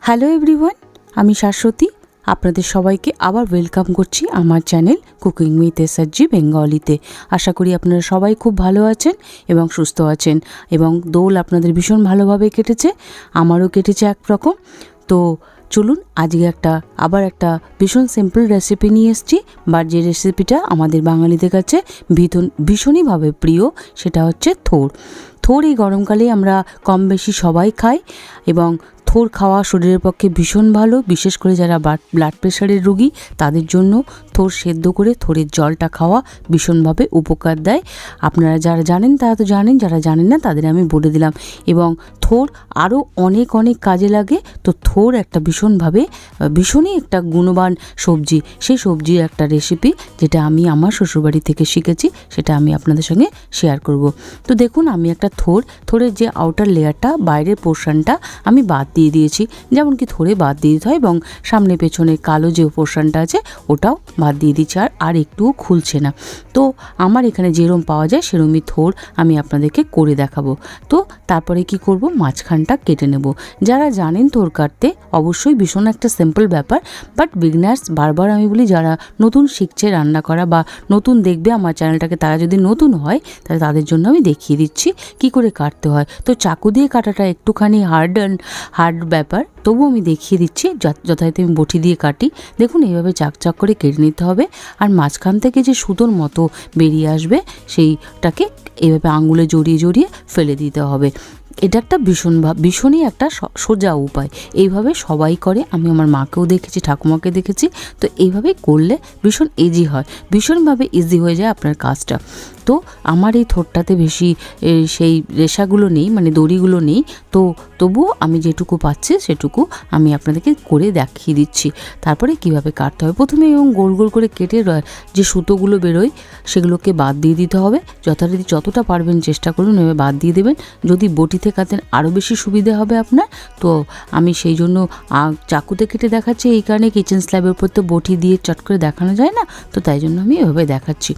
Hello everyone, আমি শাশ্বতী। আপনাদের সবাইকে আবার ওয়েলকাম করছি আমার চ্যানেল কুকিং উইথ এসআরজি বেঙ্গলিতে। আশা করি আপনারা সবাই খুব ভালো আছেন এবং সুস্থ আছেন এবং দোল আপনাদের ভীষণ ভালোভাবে কেটেছে, আমারও কেটেছে একরকম। তো চলুন আজকে আবার একটা ভীষণ সিম্পল রেসিপি নিয়ে এসেছি, বাট যে রেসিপিটা আমাদের বাঙালিদের কাছে ভীষণইভাবে প্রিয়, সেটা হচ্ছে থোর। থোর এই গরমকালে আমরা কম বেশি সবাই খাই এবং থোর খাওয়া শরীরের পক্ষে ভীষণ ভালো, বিশেষ করে যারা ব্লাড প্রেশারের রোগী তাদের জন্য থোর সেদ্ধ করে থোরের জলটা খাওয়া ভীষণভাবে উপকার দেয়। আপনারা যারা জানেন তারা তো জানেন, যারা জানেন না তাদের আমি বলে দিলাম। এবং থোর আরও অনেক কাজে লাগে। তো থোর একটা ভীষণই একটা গুণবান সবজি, সেই সবজির একটা রেসিপি যেটা আমি আমার শ্বশুরবাড়ি থেকে শিখেছি, সেটা আমি আপনাদের সঙ্গে শেয়ার করব। তো দেখুন, আমি একটা থোরের যে আউটার লেয়ারটা, বাইরের পোর্শনটা আমি বাদ দিয়ে দিয়েছি, যেমন কি থোরে বাদ দিয়ে দিতে হয়, এবং সামনে পেছনে কালো যে পোর্শনটা আছে ওটাও বাদ দিয়ে দিচ্ছি, আর একটুও খুলছে না। তো আমার এখানে যেরম পাওয়া যায় সেরমই থোর আমি আপনাদেরকে করে দেখাবো। তো তারপরে কি করব, মাঝখানটা কেটে নেব। যারা জানেন থোর কাটতে, অবশ্যই ভীষণ একটা সিম্পল ব্যাপার, বাট বিগনার্স, বারবার আমি বলি যারা নতুন শিখছে রান্না করা বা নতুন দেখবে আমার চ্যানেলটাকে, তারা যদি নতুন হয় তাহলে তাদের জন্য আমি দেখিয়ে দিচ্ছি কি করে কাটতে হয়। তো চাকু দিয়ে কাটাটা একটুখানি হার্ড ব্যাপার, তবু আমি দেখিয়ে দিচ্ছি যথারীতি আমি বটি দিয়ে কাটি। দেখুন, এইভাবে চাক করে কেটে নিতে হবে, আর মাঝখান থেকে যে সুতোর মতো বেরিয়ে আসবে সেইটাকে এইভাবে আঙুলে জড়িয়ে ফেলে দিতে হবে। এটা একটা ভীষণই একটা সোজা উপায়। এইভাবে সবাই করে, আমি আমার মাকেও দেখেছি, ঠাকুমাকে দেখেছি। তো এইভাবে করলে ভীষণ ইজি হয়, ভীষণভাবে ইজি হয়ে যায় আপনার কাজটা। তো আমার এই থোরটাতে বেশি সেই রেশাগুলো নেই, মানে দড়িগুলো নেই। তো তবুও আমি যেটুকু পাচ্ছি সেটুকু আমি আপনাদেরকে করে দেখিয়ে দিচ্ছি। তারপরে কিভাবে কাটতে হবে, প্রথমে এবং গোল করে কেটে যে সুতোগুলো বেরোয় সেগুলোকে বাদ দিয়ে দিতে হবে। যথারীতি যতটা পারবেন চেষ্টা করুন এভাবে বাদ দিয়ে দেবেন। যদি বটিতে কাটেন আরও বেশি সুবিধে হবে আপনার। তো আমি সেই জন্য চাকুতে কেটে দেখাচ্ছি, এই কারণে কিচেন স্ল্যাবের উপর তো বটি দিয়ে চট করে দেখানো যায় না, তো তাই জন্য আমি এভাবে দেখাচ্ছি।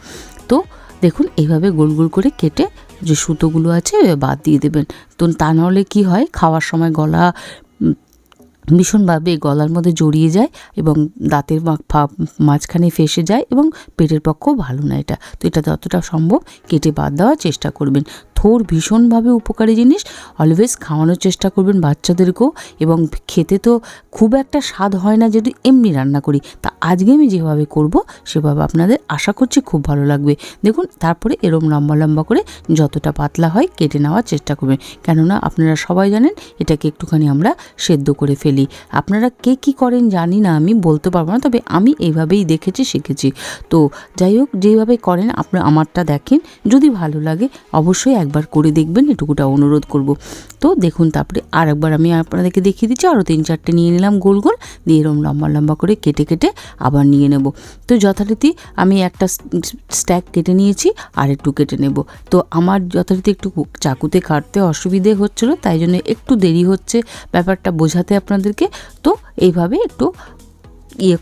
তো দেখুন, এইভাবে গোল করে কেটে যে সুতোগুলো আছে বাদ দিয়ে দেবেন। তো তা নাহলে কি হয়, খাওয়ার সময় গলা ভীষণভাবে গলার মধ্যে জড়িয়ে যায় এবং দাঁতের মাঝখানে ফেসে যায় এবং পেটের পক্ষেও ভালো না এটা। তো এটা যতটা সম্ভব কেটে বাদ দেওয়ার চেষ্টা করবেন। থোর ভীষণভাবে উপকারী জিনিস, অলওয়েজ খাওয়ানোর চেষ্টা করবেন বাচ্চাদেরকেও। এবং খেতে তো খুব একটা স্বাদ হয় না যদি এমনি রান্না করি, তা আজকে আমি যেভাবে করব সেভাবে আপনাদের আশা করছি খুব ভালো লাগবে। দেখুন, তারপরে এরম লম্বা করে যতটা পাতলা হয় কেটে নেওয়ার চেষ্টা করবেন, কেননা আপনারা সবাই জানেন এটাকে একটুখানি আমরা সেদ্ধ করে ফেলি। আপনারা কে কী করেন জানি না, আমি বলতে পারবো না, তবে আমি এইভাবেই দেখেছি, শিখেছি। তো যাই হোক, যেভাবে করেন আপনারা আমারটা দেখেন, যদি ভালো লাগে অবশ্যই একবার করে দেখবেন, এটুকুটা অনুরোধ করব। তো দেখুন, তারপরে আর একবার আমি আপনাদেরকে দেখিয়ে দিচ্ছি, আরও 3-4টে নিয়ে নিলাম গোল দিয়ে এরকম লম্বা করে কেটে আবার নিয়ে নেব। তো যথারীতি আমি একটা স্ট্যাক কেটে নিয়েছি, আর একটু কেটে নেব। তো আমার যথারীতি একটু চাকুতে কাটতে অসুবিধে হচ্ছিলো, তাই জন্য একটু দেরি হচ্ছে ব্যাপারটা বোঝাতে আপনাদেরকে। তো এইভাবে একটু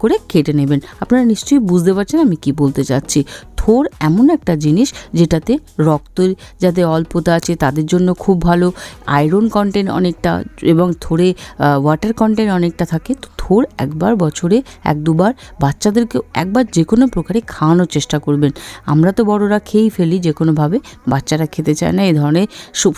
করে কেটে নেবেন। আপনারা নিশ্চয়ই বুঝতে পারছেন আমি কি বলতে চাচ্ছি। থোর এমন একটা জিনিস যেটাতে রক্ত যাদের অল্পতা আছে তাদের জন্য খুব ভালো, আয়রন কন্টেন্ট অনেকটা, এবং থোরে ওয়াটার কন্টেন্ট অনেকটা থাকে। তো থোর একবার বছরে 1-2বার বাচ্চাদেরকে একবার যে কোনো প্রকারে খাওয়ানোর চেষ্টা করবেন। আমরা তো বড়রা খেয়েই ফেলি যে কোনোভাবে, বাচ্চারা খেতে চায় না এই ধরনের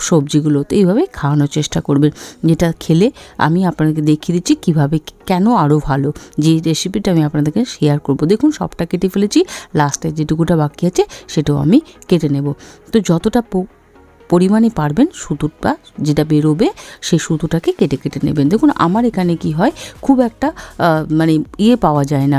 সবজিগুলো। তো এইভাবে খাওয়ানোর চেষ্টা করবেন, যেটা খেলে আমি আপনাদেরকে দেখিয়ে দিচ্ছি কীভাবে কেন আরও ভালো, যে রেসিপিটা আমি আপনাদেরকে শেয়ার করব। দেখুন, সবটা কেটে ফেলেছি, লাস্টে যেটুকুটা বাকি আছে সেটাও আমি কেটে নেব। তো যতটা পরিমাণে পারবেন সুতোটা যেটা বেরোবে সেই সুতোটাকে কেটে নেবেন। দেখুন, আমার এখানে কি হয়, খুব একটা মানে পাওয়া যায় না,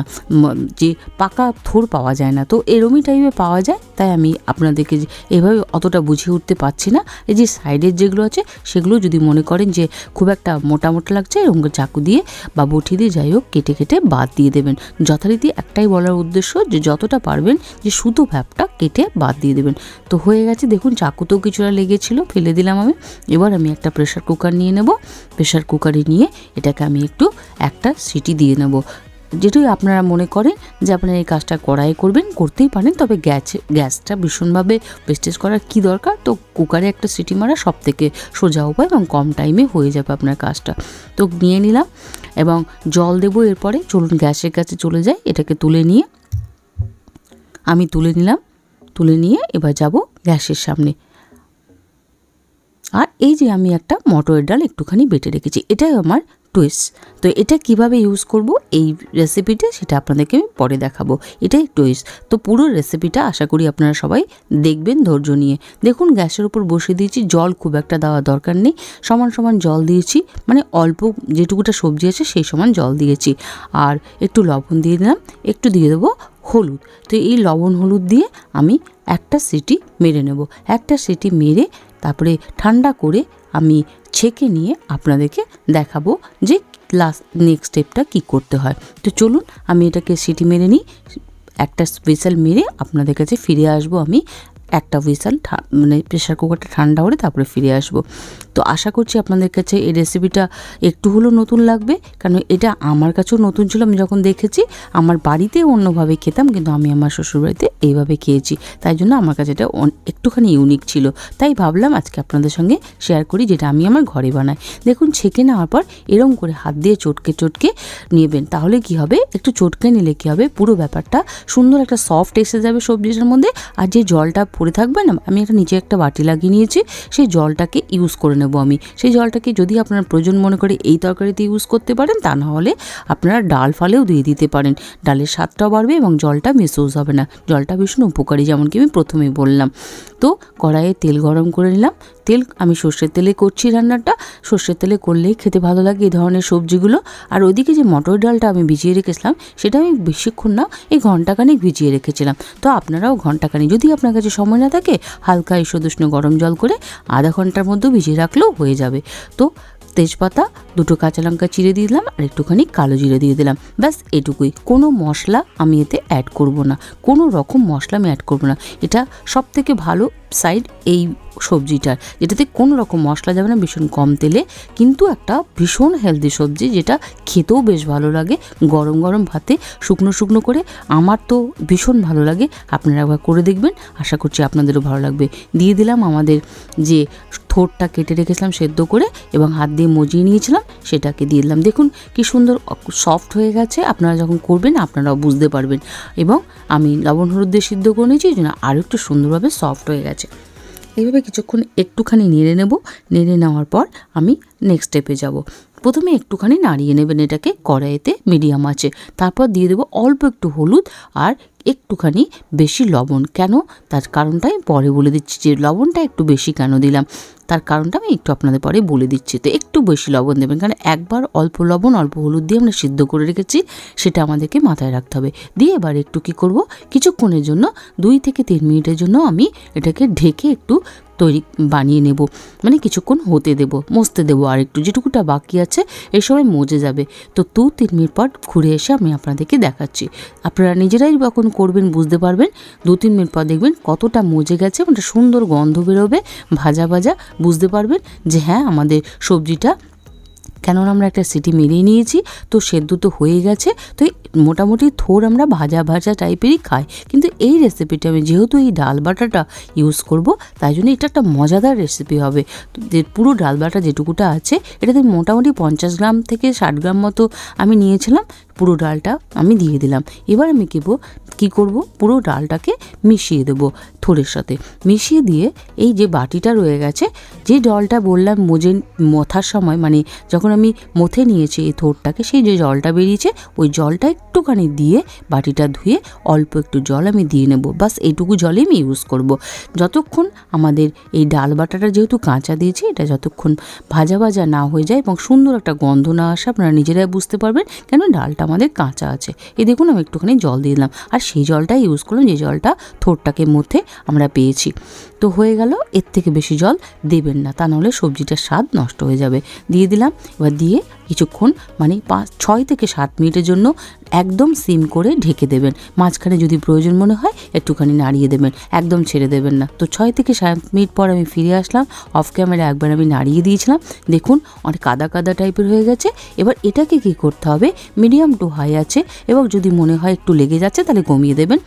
যে পাকা থোর পাওয়া যায় না। তো এরমই টাইপের পাওয়া যায়, তাই আমি আপনাদেরকে এভাবে অতটা বুঝিয়ে উঠতে পারছি না। এই যে সাইডের যেগুলো আছে সেগুলো যদি মনে করেন যে খুব একটা মোটা লাগছে, এরকম চাকু দিয়ে বা বটি দিয়ে যাই হোক কেটে বাদ দিয়ে দেবেন। যথারীতি একটাই বলার উদ্দেশ্য যে যতটা পারবেন যে সুতো ভ্যাপটা কেটে বাদ দিয়ে দেবেন। তো হয়ে গেছে, দেখুন চাকুতেও কিছুটা লেগেছিল, ফেলে দিলাম আমি। এবার আমি একটা প্রেশার কুকার নিয়ে নেব। প্রেশার কুকারে নিয়ে এটাকে আমি একটা সিটি দিয়ে নেব। যেটাই আপনারা মনে করেন যে আপনারা এই কাজটা কড়াইয়ে করবেন, করতেই পারেন, তবে গ্যাসটা ভীষণভাবে ওয়েস্টেজ করার কী দরকার। তো কুকারে একটা সিটি মারা সব থেকে সোজা উপায় এবং কম টাইমে হয়ে যাবে আপনার কাজটা। তো নিয়ে নিলাম এবং জল দেবো এরপরে। চলুন গ্যাসের কাছে চলে যাই। এটাকে তুলে নিয়ে আমি তুলে নিলাম, তুলে নিয়ে এবার যাব গ্যাসের সামনে। আর এই যে আমি একটা মটরের ডাল একটুখানি বেটে রেখেছি, এটাই আমার টুইস্ট। তো এটা কিভাবে ইউজ করব এই রেসিপিতে সেটা আপনাদেরকে আমি পরে দেখাবো, এটাই টুইস্ট। তো পুরো রেসিপিটা আশা করি আপনারা সবাই দেখবেন ধৈর্য নিয়ে। দেখুন গ্যাসের উপর বসিয়ে দিয়েছি, জল খুব একটা দেওয়া দরকার নেই, সমান সমান জল দিয়েছি, মানে অল্প যেটুকুটা সবজি আছে সেই সমান জল দিয়েছি। আর একটু লবণ দিয়ে দিলাম, একটু দিয়ে দেবো হলুদ। তো এই লবণ হলুদ দিয়ে আমি একটা সিটি মেরে নেব। একটা সিটি মেরে তারপরে ঠান্ডা করে আমি ছেঁকে নিয়ে আপনাদেরকে দেখাবো যে নেক্সট স্টেপটা কী করতে হয়। তো চলুন আমি এটাকে সিটি মেরে নিই, একটা হুইসেল মেরে আপনাদের কাছে ফিরে আসবো। আমি একটা হুইসেল মানে প্রেশার কুকারটা ঠান্ডা করে তারপরে ফিরে আসবো। তো আশা করছি আপনাদের কাছে এই রেসিপিটা একটু হলেও নতুন লাগবে, কারণ এটা আমার কাছেও নতুন ছিল। আমি যখন দেখেছি আমার বাড়িতে অন্যভাবে খেতাম, কিন্তু আমি আমার শ্বশুরবাড়িতে এইভাবে খেয়েছি, তাই জন্য আমার কাছে এটা একটুখানি ইউনিক ছিল। তাই ভাবলাম আজকে আপনাদের সঙ্গে শেয়ার করি, যেটা আমি আমার ঘরে বানাই। দেখুন ছেঁকে নেওয়ার পর এরম করে হাত দিয়ে চটকে চটকে নেবেন, তাহলে কি হবে, একটু চটকে নিলে কি হবে, পুরো ব্যাপারটা সুন্দর একটা সফট এসে যাবে সবজিটার মধ্যে। আর যে জলটা পড়ে থাকবে না, আমি একটা নিচে একটা বাটি লাগিয়ে নিয়েছি, সেই জলটাকে ইউজ করে নেব আমি। সেই জলটাকে যদি আপনারা প্রয়োজন মনে করে এই তরকারিতে ইউজ করতে পারেন, তা না হলে আপনারা ডাল ফালেও দিয়ে দিতে পারেন। ডালের স্বাদটাও বাড়বে এবং জলটা মিসইউজ হবে না। জলটা ভীষণ উপকারী, যেমন কি আমি প্রথমেই বললাম। তো কড়াইয়ে তেল গরম করে নিলাম। তেল আমি সর্ষের তেলে করছি রান্নাটা, সর্ষের তেলে করলেই খেতে ভালো লাগে এই ধরনের সবজিগুলো। আর ওইদিকে যে মটর ডালটা আমি ভিজিয়ে রেখেছিলাম, সেটা আমি বেশিক্ষণ না, এই ঘন্টাখানেক ভিজিয়ে রেখেছিলাম। তো আপনারাও ঘন্টাখানেক, যদি আপনার কাছে সময় না থাকে, হালকা ঈষদুষ্ণ গরম জল করে আধা ঘন্টার মধ্যে ভিজিয়ে রাখলেও হয়ে যাবে। তো তেজপাতা, দুটো কাঁচা লঙ্কা চিড়ে দিয়ে দিলাম, আর একটুখানি কালো জিরে দিয়ে দিলাম, ব্যাস এটুকুই। কোনো মশলা আমি এতে অ্যাড করব না, কোনো রকম মশলা আমি অ্যাড করব না। এটা সব থেকে ভালো সাইড এই সবজিটার, যেটাতে কোনো রকম মশলা যাবে না, ভীষণ কম তেলে, কিন্তু একটা ভীষণ হেলদি সবজি, যেটা খেতেও বেশ ভালো লাগে গরম গরম ভাতে শুকনো শুকনো করে। আমার তো ভীষণ ভালো লাগে, আপনারা একবার করে দেখবেন, আশা করছি আপনাদেরও ভালো লাগবে। দিয়ে দিলাম আমাদের যে থোড়টা কেটে রেখেছিলাম সেদ্ধ করে এবং হাত দিয়ে মজিয়ে নিয়েছিলাম, সেটাকে দিয়ে দিলাম। দেখুন কি সুন্দর সফট হয়ে গেছে, আপনারা যখন করবেন আপনারাও বুঝতে পারবেন। এবং আমি লবণ হলুদ দিয়ে সিদ্ধ করে নিয়েছি, এই জন্য আরও একটু সুন্দরভাবে সফট হয়ে গেছে। এইভাবে কিছুক্ষণ একটুখানি নেড়ে নেব। নেড়ে নেওয়ার পর আমি নেক্সট স্টেপে যাব। প্রথমে একটুখানি নাড়িয়ে নেবেন এটাকে কড়াইতে মিডিয়াম আঁচে, তারপর দিয়ে দেবো অল্প একটু হলুদ আর একটুখানি বেশি লবণ। কেন, তার কারণটা আমি পরে বলে দিচ্ছি, যে লবণটা একটু বেশি কেন দিলাম তার কারণটা আমি একটু আপনাদের পরে বলে দিচ্ছি। তো একটু বেশি লবণ দেবেন, কারণ একবার অল্প লবণ অল্প হলুদ দিয়ে আমরা সিদ্ধ করে রেখেছি, সেটা আমাদেরকে মাথায় রাখতে হবে। দিয়ে এবার একটু কী করব, কিছুক্ষণের জন্য 2 থেকে 3 মিনিটের জন্য আমি এটাকে ঢেকে একটু বানিয়ে নেব, মানে কিছুক্ষণ হতে দেব, মজতে দেবো। আর একটু যেটুকুটা বাকি আছে এই সময় মজে যাবে। তো 2-3 মিনিট পর ঘুরে এসে আমি আপনাদেরকে দেখাচ্ছি। আপনারা নিজেরাই যখন করবেন বুঝতে পারবেন, 2-3 মিনিট পর দেখবেন কতটা মজে গেছে, একটা সুন্দর গন্ধ বেরোবে, ভাজা ভাজা, বুঝতে পারবেন যে হ্যাঁ আমাদের সবজিটা, কেননা আমরা একটা সিটি মেরিয়ে নিয়েছি, তো সেদ্ধ তো হয়ে গেছে। তো মোটামুটি থোড় আমরা ভাজা ভাজা টাইপেরই খাই, কিন্তু এই রেসিপিটা আমি যেহেতু এই ডাল বাটাটা ইউজ করব, তাই জন্য এটা একটা মজাদার রেসিপি হবে। যে পুরো ডাল বাটা যেটুকুটা আছে, এটাতে মোটামুটি 50 গ্রাম থেকে 60 গ্রাম মতো আমি নিয়েছিলাম। পুরো ডালটা আমি দিয়ে দিলাম। এবার আমি কী করব, পুরো ডালটাকে মিশিয়ে দেবো থোড়ের সাথে। মিশিয়ে দিয়ে এই যে বাটিটা রয়ে গেছে, যে জলটা বললাম মথার সময়, মানে যখন আমি মথে নিয়েছি এই থোড়টাকে, সেই যে জলটা বেরিয়েছে, ওই জলটা একটুখানি দিয়ে বাটিটা ধুয়ে অল্প একটু জল আমি দিয়ে নেব। বাস এইটুকু জলে আমি ইউজ করব। যতক্ষণ আমাদের এই ডাল বাটাটা যেহেতু কাঁচা দিয়েছি, এটা যতক্ষণ ভাজা ভাজা না হয়ে যায় এবং সুন্দর একটা গন্ধ না আসে, আপনারা নিজেরাই বুঝতে পারবেন, কেন ডালটা আমাদের কাঁচা আছে। এই দেখুন আমি একটুখানি জল দিয়ে দিলাম, আর সেই জলটাই ইউজ করলাম, যে জলটা থোড়টাকে মধ্যে আমরা পেয়েছি। তো হয়ে গেল, এর থেকে বেশি জল দেবেন না, তা নাহলে সবজিটার স্বাদ নষ্ট হয়ে যাবে। দিয়ে দিলাম। এবার দিয়ে কিছুক্ষণ মানে 6 থেকে 7 মিনিটের জন্য একদম সিম করে ঢেকে দেবেন। মাঝখানে যদি প্রয়োজন মনে হয় একটুখানি নাড়িয়ে দেবেন, একদম ছেড়ে দেবেন না। তো 6 থেকে 7 মিনিট পর আমি ফিরে আসলাম। অফ ক্যামেরা একবার আমি নাড়িয়ে দিয়েছিলাম, দেখুন অনেক কাদা কাদা টাইপের হয়ে গেছে। এবার এটাকে কি করতে হবে, মিডিয়াম টু হাই আছে এবং যদি মনে হয় একটু লেগে যাচ্ছে তাহলে কমিয়ে দেবেন।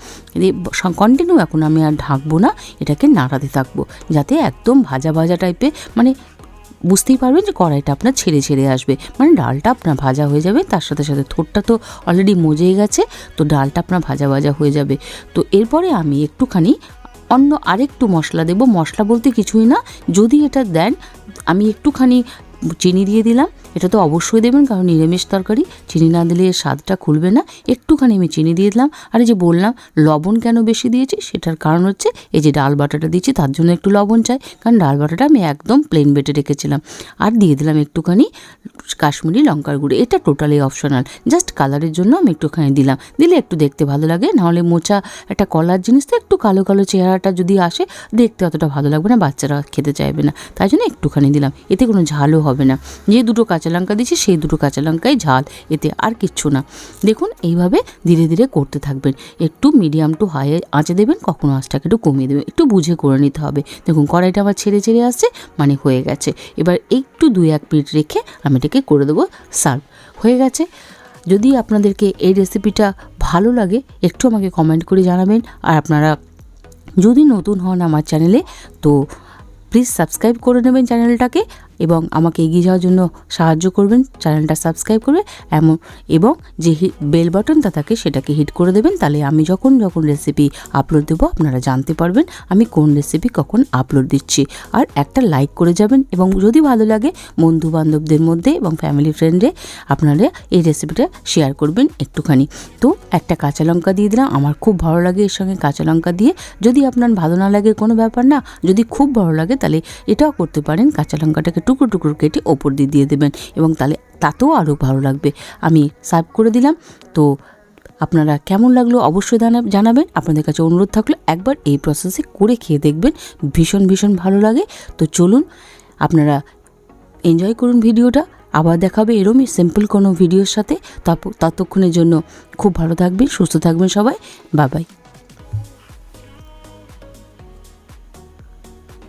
কন্টিনিউ এখন আমি আর ঢাকবো না, এটাকে নাড়াতে থাকবো যাতে একদম ভাজা ভাজা টাইপের, মানে বুঝতেই পারবেন যে কড়াইটা আপনার ছেড়ে ছেড়ে আসবে, মানে ডালটা আপনার ভাজা হয়ে যাবে। তার সাথে সাথে থোড়টা তো অলরেডি মজেই গেছে, তো ডালটা আপনার ভাজা ভাজা হয়ে যাবে। তো এরপরে আমি একটুখানি অন্য আরেকটু মশলা দেব। মশলা বলতে কিছুই না, যদি এটা দেন আমি একটুখানি চিনি দিয়ে দিলাম। এটা তো অবশ্যই দেবেন, কারণ নিরামিষ তরকারি, চিনি না দিলে স্বাদটা খুলবে না। একটুখানি আমি চিনি দিয়ে দিলাম। আর এই যে বললাম লবণ কেন বেশি দিয়েছি, সেটার কারণ হচ্ছে এই যে ডাল বাটাটা দিচ্ছি তার জন্য একটু লবণ চাই, কারণ ডাল বাটাটা আমি একদম প্লেন বেটে রেখেছিলাম। আর দিয়ে দিলাম একটুখানি কাশ্মীরি লঙ্কার গুঁড়ো। এটা টোটালি অপশনাল, জাস্ট কালারের জন্য আমি একটুখানি দিলাম, দিলে একটু দেখতে ভালো লাগে। নাহলে মোচা একটা কলার জিনিস তো একটু কালো কালো চেহারাটা যদি আসে দেখতে অতটা ভালো লাগবে না, বাচ্চারা খেতে চাইবে না। তাই জন্য একটুখানি দিলাম, এতে কোনো ঝালও হবে না। যে দুটো কাঁচা লঙ্কা দিচ্ছি সেই দুটো কাঁচা লঙ্কাই ঝাল, এতে আর কিচ্ছু না। দেখুন এইভাবে ধীরে ধীরে করতে থাকবেন, একটু মিডিয়াম টু হাই আঁচে দেবেন, কখনো আঁচটাকে একটু কমিয়ে দেবেন, একটু বুঝে করে নিতে হবে। দেখুন কড়াইটা আমার ছেড়ে ছেড়ে আসছে, মানে হয়ে গেছে। এবার একটু 2-1 মিনিট রেখে আমি এটাকে করে দেবো সার্ভ। হয়ে গেছে। যদি আপনাদেরকে এই রেসিপিটা ভালো লাগে একটু আমাকে কমেন্ট করে জানাবেন। আর আপনারা যদি নতুন হন আমার চ্যানেলে তো প্লিজ সাবস্ক্রাইব করে নেবেন চ্যানেলটাকে এবং আমাকে এগিয়ে যাওয়ার জন্য সাহায্য করবেন। চ্যানেলটা সাবস্ক্রাইব করবে এবং যে বেল বাটনটা থাকে সেটাকে হিট করে দেবেন, তাহলে আমি যখন রেসিপি আপলোড দেবো আপনারা জানতে পারবেন আমি কোন রেসিপি কখন আপলোড দিচ্ছি। আর একটা লাইক করে যাবেন এবং যদি ভালো লাগে বন্ধু বান্ধবদের মধ্যে এবং ফ্যামিলি ফ্রেন্ডে আপনারা এই রেসিপিটা শেয়ার করবেন একটুখানি। তো একটা কাঁচা লঙ্কা দিয়ে দিলাম, আমার খুব ভালো লাগে এর সঙ্গে কাঁচা লঙ্কা দিয়ে। যদি আপনার ভালো না লাগে কোনো ব্যাপার না, যদি খুব ভালো লাগে তাহলে এটাও করতে পারেন, কাঁচা লঙ্কাটাকে টুকরো টুকরো কেটে ওপর দিয়ে দেবেন এবং তাহলে তাতেও আরও ভালো লাগবে। আমি সার্ভ করে দিলাম। তো আপনারা কেমন লাগলো অবশ্যই জানাবেন। আপনাদের কাছে অনুরোধ থাকলো একবার এই প্রসেসে করে খেয়ে দেখবেন, ভীষণ ভীষণ ভালো লাগে। তো চলুন আপনারা এনজয় করুন ভিডিওটা। আবার দেখাবে এরমই সিম্পল কোনো ভিডিওর সাথে। ততক্ষণের জন্য খুব ভালো থাকবেন, সুস্থ থাকবেন সবাই। Bye bye.